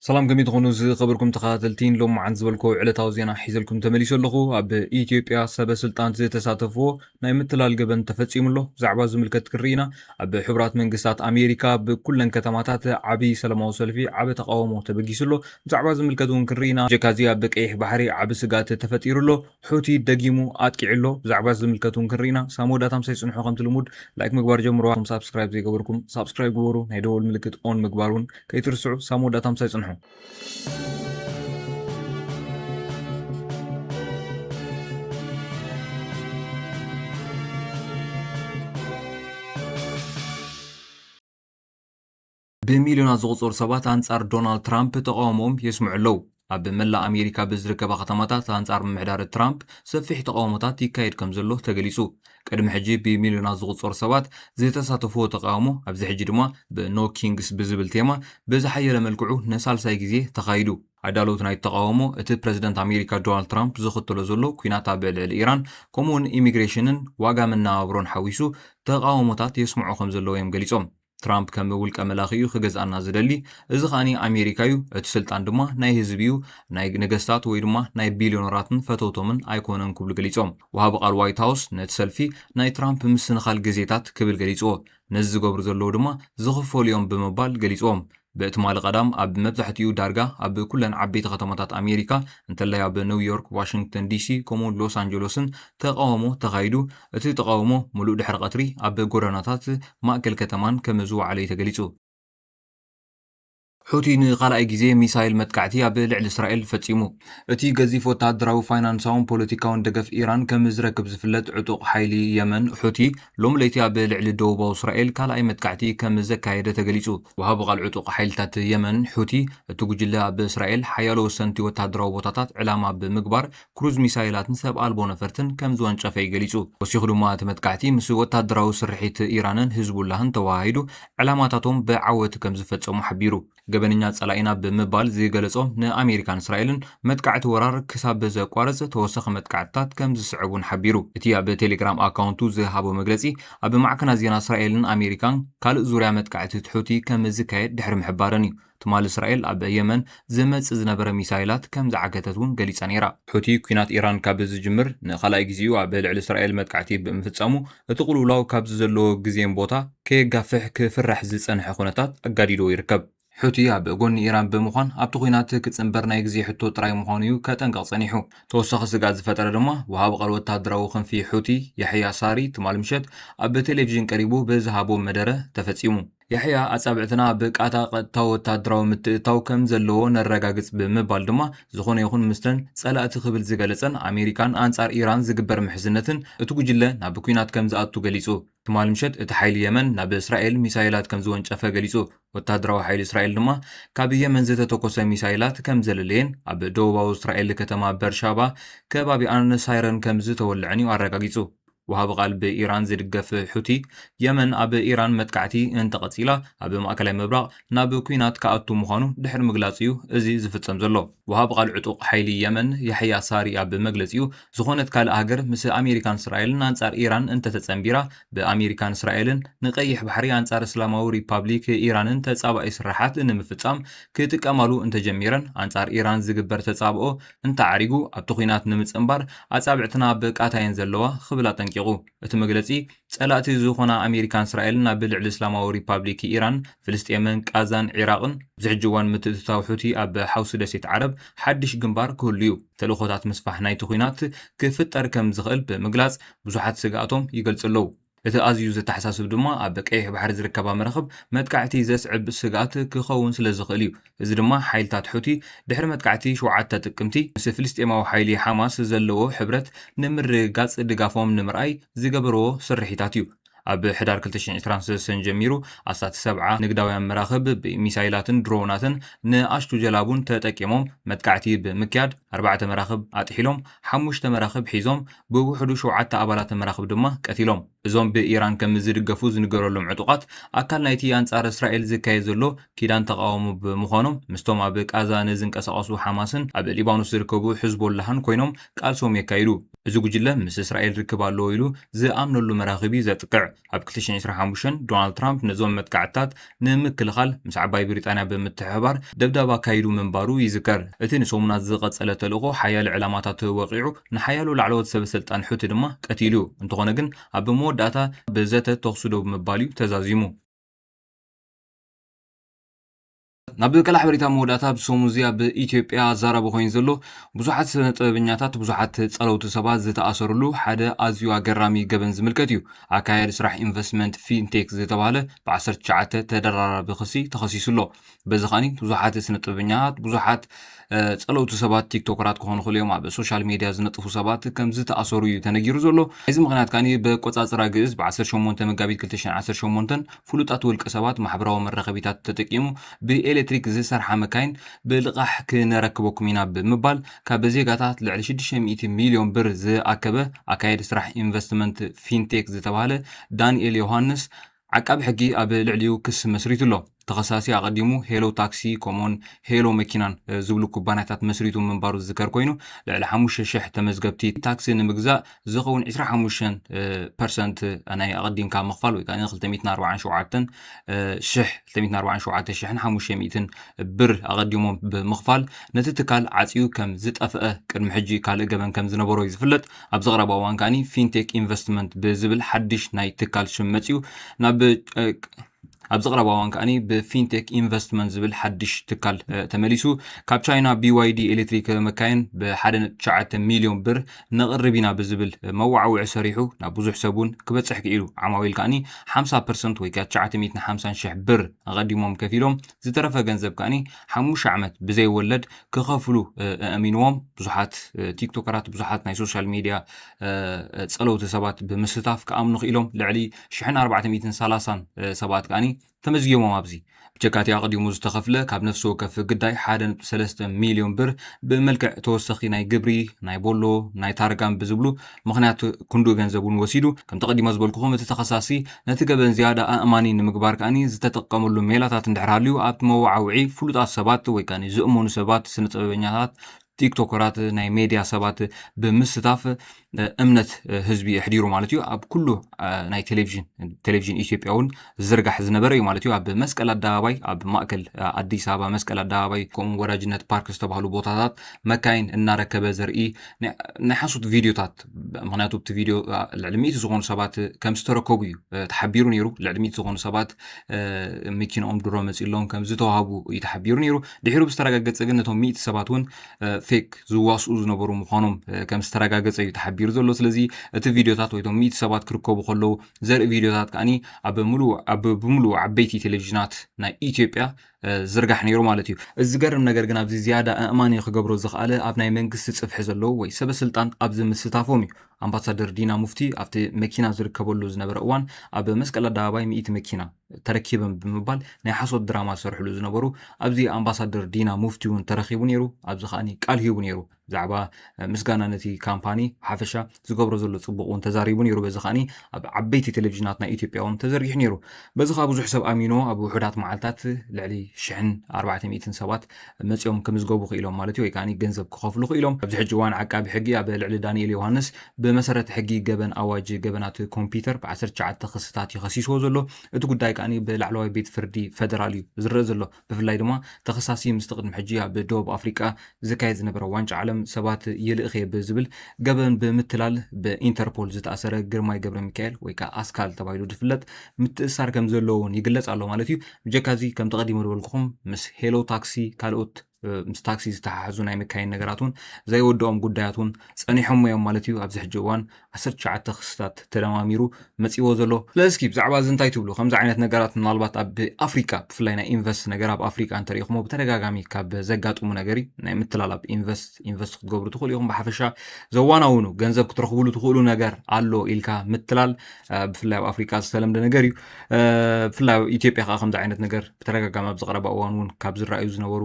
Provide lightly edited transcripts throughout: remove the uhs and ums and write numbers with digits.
سلام كميت خونوز خبركم تخاتلتين لهم عن زبالكو علتاو زينا حيزلكم تمليسو لغو اب إثيوبيا سبا سلطان زي تساتفو ناي متلال قبن تفتسيم له زعبا زملكت كرينا اب حبرات منقسات أمريكا بكلن كتماتات عبي سلامو سلفي عبي تقاومو تبقيسو له زعبا زملكتون كرينا جكازيا بكيح بحري عبي سقات تفتيرو له حوتي دقيمو آتكعلو زعبا زملكتون كرينا سامو داتام سيسون حقم تلمود لايك مقبار جمرو سابسكرايب زي قبركم سابسكرايب قبرو نايدو الملكت اون مقبارون كي ترسعو سامو داتام سيسون بمليونات زغصور سبات أنصار دونالد ترامب تقاومهم يسمع له أب ملا أمريكا بزركة بختماتات أنصار محدار ترامب سفح تقاوماتات يكايد كمزلو تقليسو قدم حجي بمليونات زغصور سبات زي تساتفو تقاومو أبزي حجي دما بنو كينجز بزبل تيما بزحية لملكعو نسال سايقزيه تقايدو عدالوت نايت تقاومو اتي بريزيدنت أمريكا دونالد ترامب زخطلو زلو كويناتا بالعل إيران كومون إيميغريشنن واقا من نابرون حويسو تقاوماتات يسمعو خمزلو يم قليسوم ترامب كم ولك أملاخيو خجز أنا زدلي إذا خاني أمريكايو اتسلت عندما ناي هزبيو ناي نجستات ويدما ناي بليونراتن فتوتومن أيكونن كبل جليتهم وهاب قال وايت هاوس نتسلفي ناي ترامب مسن خال جزيتات كبل جليتوه نز قبر زلو دما زخفوا اليوم بموبايل جليتهم بإتمال قدام أب مبزحتيو دارجا أب كلن عبيت خطمات أمريكا انتلا أب نيويورك واشنطن دي سي كومون لوس أنجلوسن تقاومو تغايدو اتي تقاومو ملو دحر قطري أب غوراناتات ماكل كتمان كمزو عليه تقليتو حوتي نقال جزء ميسايل متكعتي أب لعل إسرائيل فتيمو اتي جزيفو تادراو فاينانساون بوليتيكاون دقف إيران كمزرك بزفلت عطوق حيلي يمن حوتي لوم ليتي أب لعل دوبا إسرائيل كالا متكعتي كمزك كايدة تقليتو وهاب قال عطوق حيلتات يمن حوتي توجلا بإسرائيل حيالو سنتي وتادراو بوتاتات علامة بمقبار كروز ميسايلات نسب ألبو نفرتن كمزوان شافي قليتو وسيخدو ما متكعتي مسو تادراو سرحيت إيرانن هزبو لهن تواهيدو علاماتاتهم بعوت كمزفتسو محبيرو قبنينا صلاينا بمبال زي قلصو نأمريكان إسرائيل متكعت ورار كساب زقوارز توسخ متكعتات كم زسعبون حبيرو اتيا بتليجرام اكاونتو زهابو مجلسي اب معكنا زينا إسرائيل أمريكان كال زوريا متكعت تحوتي كم زكايد دحر محبارني تمال إسرائيل اب يمن زمص زنبره ميسايلات كم زعقتتون قليصا نيرا حوتي كينات إيران كابز جمر نخلاي غزيو اب لعل إسرائيل متكعتي بمفصمو تقولوا كابز زلو غزيم بوتا كي غافح كفرح زصنح خونتات اغاديدو يركب حوتي أب قون إيران بمخان أبتغينات كتنبرنا يجزي حتو تراي مخانيو كتنقل صنيحو توسخ سقاز فترة دما وهاب قلوة تادراوخن في حوتي يحيى ساري تمال مشت أب تلفزيون قريبو بزهابو مدره تفتسيمو يحيى أصابعتنا بقاتا قطاو تادراو متتاو كم زلو نرغاغص بمبال دما زخون يخون مستن صلات خبل زغلصن أمريكان أنصار إيران زغبر محزنتن اتوجله ناب كوينات كم زاتو غليصو تمال مشت اتحيل يمن ناب إسرائيل ميسايلات كم زونچفه غليصو وتادراو حيل إسرائيل دما كاب يمن زتتوكوس ميسايلات كم زللين اب دوباو إسرائيل كتما برشابا كبابي أن سايرن كم زتولعني وارغاغيصو وهاب قلب إيران زدقف حوتي يمن أب إيران متكعتي انتقصيلا أب مأكلاي مبرق ناب كوينات كأتو مخانو دحر مغلاصيو ازي زفتسم زلو وهاب قال عطوق حيلي يمن يحيى ساري أب مغلصيو زخونت كال أهجر مس أمريكان إسرائيل نانصار إيران انت تتصنبيرا بأمريكان إسرائيل نقيح بحري أنصار إسلاماوي ريبابليك إيران انت تصابع إسراحات لنمفتام كتكمالو انت جميرا أنصار إيران زغبر تصابعو انت عريقو أبتخينات نمتصنبار أصابعتنا بقاتاين زلوا خبلاتن يقو اتمغلصي صلاتي زوخنا أمريكان إسرائيل نابل الإسلاماوي ريبابليك إيران فلسطين كازان عراقن زحجوان متتاو حوتي أب حوس دسيت عرب حدش جنبار كليو تلوخوتات مسفح ناي تخينات كفتر كم زغل بمغلاص بزحات سغاتهم يገልጽلو እቲ ኣዝዩ ዘተሓሳስብ ድማ ኣብ ቀይሕ ባሕሪ ዝርከባ መራኸብ መጥቃዕቲ ዘስዕብ ስጋት ክኸውን ስለ ዝኽእል እዩ እዚ ድማ ሓይልታት ሕውቲ ድሕሪ መጥቃዕቲ 7 ጥቅምቲ ምስ ፍልስጤማዊ ሓይሊ ሓማስ ዘለዎ ሕብረት ንምርጋጽ ድጋፎም ንምርኣይ ዝገበርዎ ስርሒታት እዩ ኣብ ሕዳር 2023 ጀሚሩ ኣሳት 70 ንግዳውያን መራኸብ ብሚሳይላትን ድሮናትን ንኣሽቱ ጀላቡን ተጠቂሞም መጥቃዕቲ ብምክያድ 4 መራኸብ ኣጥሒሎም 5 መራኸብ ሒዞም ብውሕዱ 7 ኣባላት መራኸብ ድማ ቀቲሎም እዞም ብኢራን ከም ዝድገፉ ዝንገረሎም ዕጡቃት ኣካል ናይቲ ኣንጻር እስራኤል ዝካየድ ዘሎ ኪዳን ተቃውሞ ብምዃኖም ምስቶም ኣብ ቃዛን ዝንቀሳቐሱ ሓማስን ኣብ ሊባኖስ ዝርከቡ ሕዝቦላህን ኮይኖም ቃልሶም የካይዱ እዚ ጉጅለ ምስ እስራኤል ርክብ ኣለዎ ኢሉ ዝኣምነሉ መራኸቢ ዘጥቅዕ ኣብ 2025 ዶናልድ ትራምፕ ነዞም መጥቃዕትታት ንምክልኻል ምስ ዓባይ ብሪጣንያ ብምትሕብባር ደብዳባ ካይዱ ምንባሩ ይዝከር እቲ ንሰሙናት ዝቐጸለ ተልእኾ ሓያል ዕላማታት ወቂዑ ንሓያሉ ላዕለዎት ሰበስልጣን ሕቲ ድማ ቀቲሉ እንተኾነ ግን ኣብ መወዳእታ ብዘተ ተኽስዶ ብምባል እዩ ተዛዚሙ ናብ ቀላሕ በሪታ መወዳእታ ብሶሙዚ ኣብ ኢትዮጵያ ዛረበ ኮይኑ ዘሎ ብዙሓት ጥበበኛታት ብዙሓት ጸለውቲ ሰባት ዝተኣሰሩሉ ሓደ ኣዝዩ ኣገራሚ ገበን ዝምልከት እዩ ኣካየድ ስራሕ ኢንቨስትመንት ፊንቴክ ዝተባሃለ ብ19 ተደራራቢ ክሲ ተኸሲሱሎ በዚ ኸኒ ብዙሓት ጥበበኛታት ብዙሓት ጸለውቲ ሰባት ቲክቶከራት ክኾኑ ክልዮም ኣብ ሶሻል ሚድያ ዝነጥፉ ሰባት ከም ዝተኣሰሩ እዩ ተነጊሩ ዘሎ እዚ ምኽንያት ካኒ ብቆጻጽራ ግእዝ ብ18 መጋቢት 2018 ፍሉጣት ውልቀ ሰባት ማሕበራዊ መራኸቢታት ተጠቂሙ ብኤሌክትሪክ ዝሰርሓ መካይን ብልቃሕ ክነረክበኩም ኢና ብምባል ካብ ዜጋታት ልዕሊ 600 ሚልዮን ብር ዝኣከበ ኣካየድ ስራሕ ኢንቨስትመንት ፊንቴክ ዝተባሃለ ዳንኤል ዮሃንስ ዓቃቢ ሕጊ ኣብ ልዕሊኡ ክስ መስሪቱሎ ተኸሳሲ ኣቐዲሙ ሄሎ ታክሲ ኮሞን ሄሎ መኪናን ዝብሉ ኩባንያታት መስሪቱ ምንባሩ ዝዝከር ኮይኑ ልዕሊ 5,000 ተመዝገብቲ ታክሲ ንምግዛእ ዝኸውን 25% ናይ ኣቐዲምካ ምኽፋል ወይ ከዓ 247,500 ብር ኣቐዲሞም ብምኽፋል ነቲ ትካል ዓፂዩ ከም ዝጠፍአ ቅድሚ ሕጂ ካልእ ገበን ከም ዝነበሮ እዩ ዝፍለጥ ኣብ ዝቐረበ እዋን ከዓኒ ፊንቴክ ኢንቨስትመንት ብዝብል ሓድሽ ናይ ትካል ሽም መፂኡ ናብ ኣብ ዝቐረበ እዋን ከዓኒ ብፊንቴክ ኢንቨስትመንት ዝብል ሓድሽ ትካል ተመሊሱ ካብ ቻይና BYD ኤሌክትሪክ መካይን ብ1.9 ሚልዮን ብር ነቕርብ ኢና ብዝብል መዋዕውዒ ሰሪሑ ናብ ብዙሕ ሰቡን ክበፅሕ ክኢሉ ዓማዊል ከዓኒ 50% ወይ ከዓ 950,000 ብር ኣቐዲሞም ከፊሎም ዝተረፈ ገንዘብ ከዓኒ 5 ዓመት ብዘይወለድ ክኸፍሉ ኣሚንዎም ብዙሓት ቲክቶከራት ብዙሓት ናይ ሶሻል ሚድያ ጸለውቲ ሰባት ብምስታፍ ከኣምኑ ክኢሎም ልዕሊ 1430 ሰባት ከዓኒ ተመዝጊቦም ኣብዚ ብቸካቲ ኣቐዲሙ ዝተኸፍለ ካብ ነፍሲ ወከፍ ግዳይ 1.3 ሚልዮን ብር ብመልክዕ ተወሰኺ ናይ ግብሪ ናይ ቦሎ ናይ ታርጋን ብዝብሉ ምኽንያት ክንዱ ገንዘቡን ወሲዱ ከም ተቐዲሞ ዝበልኩኹም እቲ ተኸሳሲ ነቲ ገበን ዝያዳ ኣእማኒ ንምግባር ከዓኒ ዝተጠቀመሉ ሜላታት እንድሕራልዩ ኣብቲ መዋዓውዒ ፍሉጣት ሰባት ወይ ከዓ ዝእመኑ ሰባት ስነ ጥበበኛታት ቲክቶከራት ናይ ሜድያ ሰባት ብምስታፍ እምነት ህዝቢ ኣሕዲሩ ማለት እዩ ኣብ ኩሉ ናይ ቴሌቪዥን ኢትዮጵያ እውን ዝርጋሕ ዝነበረ እዩ ማለት እዩ ኣብ መስቀል ኣደባባይ ኣብ ማእከል ኣዲስ ኣበባ መስቀል ኣደባባይ ከምኡ ወዳጅነት ፓርክ ዝተባሃሉ ቦታታት መካይን እናረከበ ዘርኢ ናይ ሓሶት ቪድዮታት ምክንያቱ እቲ ቪድዮ ልዕሊ 100 ዝኾኑ ሰባት ከም ዝተረከቡ እዩ ተሓቢሩ ነይሩ ልዕሊ 100 ዝኾኑ ሰባት መኪኖኦም ድሮ መፂሎም ከም ዝተዋሃቡ እዩ ተሓቢሩ ነይሩ ድሒሩ ብዝተረጋገፀ ግን ነቶም 100 ሰባት እውን ፌክ ዝዋስኡ ዝነበሩ ምዃኖም ከም ዝተረጋገፀ እዩ ተሓቢሩ ዘሎ ስለዚ እቲ ቪድዮታት ወይ ቶም 100 ሰባት ክርከቡ ከለዉ ዘርኢ ቪድዮታት ከዓኒ ብምሉእ ዓበይቲ ቴሌቪዥናት ናይ ኢትዮጵያ ዝርጋሕ ነይሩ ማለት እዩ እዚ ገርም ነገር ግን ኣብዚ ዝያዳ ኣእማኒ ክገብሮ ዝኽኣለ ኣብ ናይ መንግስቲ ጽፍሒ ዘለዉ ወይ ሰበስልጣን ኣብዚ ምስታፎም እዩ ኣምባሳደር ዲና ሙፍቲ ኣብቲ መኪና ዝርከበሉ ዝነበረ እዋን ኣብ መስቀል ኣደባባይ 100 መኪና ተረኪበን ብምባል ናይ ሓሶት ድራማ ዝሰርሕሉ ዝነበሩ ኣብዚ ኣምባሳደር ዲና ሙፍቲ እውን ተረኺቡ ነይሩ ኣብዚ ከዓኒ ቃል ሂቡ ነይሩ ብዛዕባ ምስጋና ነቲ ካምፓኒ ሓፈሻ ዝገብሮ ዘሎ ጽቡቕ እውን ተዛሪቡ ነይሩ በዚ ከዓኒ ኣብ ዓበይቲ ቴሌቪዥናት ናይ ኢትዮጵያ እውን ተዘርጊሑ ነይሩ በዚ ከዓ ብዙሕ ሰብ ኣሚኖ ኣብ ውሑዳት መዓልታት ልዕሊ 1400 ሰባት መፂኦም ከምዝገቡ ክኢሎም ማለት እዩ ወይ ከዓኒ ገንዘብ ክኸፍሉ ክኢሎም ኣብዚ ሕጂ እዋን ዓቃቢ ሕጊ ኣብ ልዕሊ ዳንኤል ዮሃንስ ብመሰረት ሕጊ ገበን ኣዋጅ ገበናት ኮምፒተር ብ19 ክስታት ይኸሲስዎ ዘሎ እቲ ጉዳይ ከዓኒ ብላዕለዋይ ቤት ፍርዲ ፌደራል እዩ ዝርአ ዘሎ ብፍላይ ድማ ተኸሳሲ ምስ ቅድሚ ሕጂ ኣብ ደቡብ ኣፍሪቃ ዝካየድ ዝነበረ ዋንጫ ዓለም ሰባት ይልእኸ ብዝብል ገበን ብምትላል ብኢንተርፖል ዝተኣሰረ ግርማይ ገብረ ሚካኤል ወይ ከዓ ኣስካል ተባሂሉ ዝፍለጥ ምትእሳር ከም ዘለዎ ይግለጽ ኣሎ ማለት እዩ ብጀካዚ ከም ተቐዲሙ ዝበልኩኹም ምስ ሄሎ ታክሲ ካልኦት ምስ ታክሲ ዝተሓሓዙ ናይ መካይን ነገራቱን ዘይወድኦም ጉዳያቱን ጸኒሖም እዮም ማለት እዩ ኣብዚ ሕጂ እዋን 19 ክስታት ተደማሚሩ መፂዎ ዘሎ ስለዚ ብዛዕባ እዚ እንታይ ትብሉ ከምዚ ዓይነት ነገራት ምናልባት ኣብ ኣፍሪካ ብፍላይ ናይ ኢንቨስት ነገር ኣብ ኣፍሪካ እንተሪኢኹሞ ብተደጋጋሚ ካብ ዘጋጥሙ ነገር ናይ ምትላል ኣብ ኢንቨስት ክትገብሩ ትኽእሉ ኢኹም ብሓፈሻ ዘዋናውኑ ገንዘብ ክትረኽብሉ ትኽእሉ ነገር ኣሎ ኢልካ ምትላል ብፍላይ ኣብ ኣፍሪካ ዝተለምደ ነገር እዩ ብፍላይ ኣብ ኢትዮጵያ ከዓ ከምዚ ዓይነት ነገር ብተደጋጋሚ ኣብ ዝቐረበ እዋን እውን ካብ ዝረኣዩ ዝነበሩ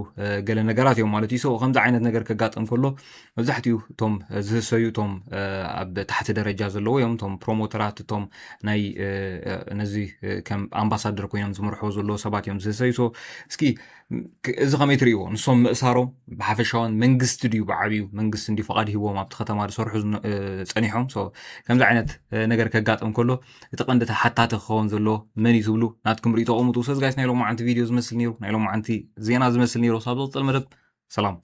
ገለ ነገራት እዮም ማለት እዩ። ከምዚ ዓይነት ነገር ከጋጥም ከሎ መብዛሕትኡ እቶም ዝህሰዩ እቶም ኣብ ታሕቲ ደረጃ ዘለዎ እዮም እቶም ፕሮሞተራት እቶም ናይ ነዚ ከም ኣምባሳደር ኮይኖም ዝመርሕዎ ዘለዎ ሰባት እዮም ዝህሰዩ። እስኪ እዚ ከመይ ትርእይዎ? ንሶም ምእሳሮም ብሓፈሻውን መንግስቲ ድዩ ብዓብዩ መንግስቲ እንዲ ፈቃድ ሂቦም ኣብቲ ከተማ ዝሰርሑ ፀኒሖም? ከምዚ ዓይነት ነገር ከጋጥም ከሎ እቲ ቀንዲ ሓታቲ ክኸውን ዘሎ መን እዩ ትብሉ? ናትኩም ርእቶ ቀሙጡ። ሰዚ ጋይስ ናይ ሎማዓንቲ ቪድዮ ዝመስል ነይሩ፣ ናይ ሎማዓንቲ ዜና ዝመስል ነይሩ። ሳብ ዝቕፅል መደብ ሰላም።